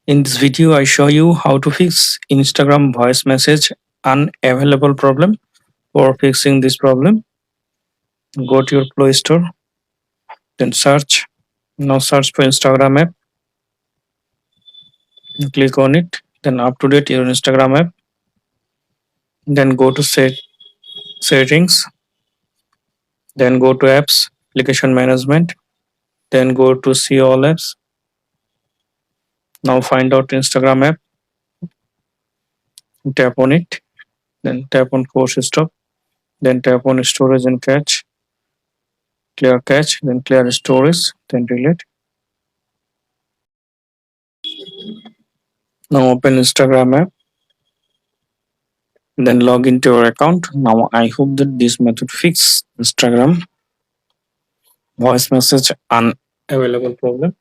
In this video, I show you how to fix Instagram voice message unavailable problem. For fixing this problem, go to your Play Store, then search. Now search for Instagram app, click on it, then update your Instagram app, then go to settings, then go to apps, application management, then go to see all apps. Now find out Instagram app, tap on it, then tap on force stop, then tap on storage and cache, then clear storage, then delete. Now open Instagram app, then log into your account. Now I hope that this method fix Instagram voice message unavailable problem.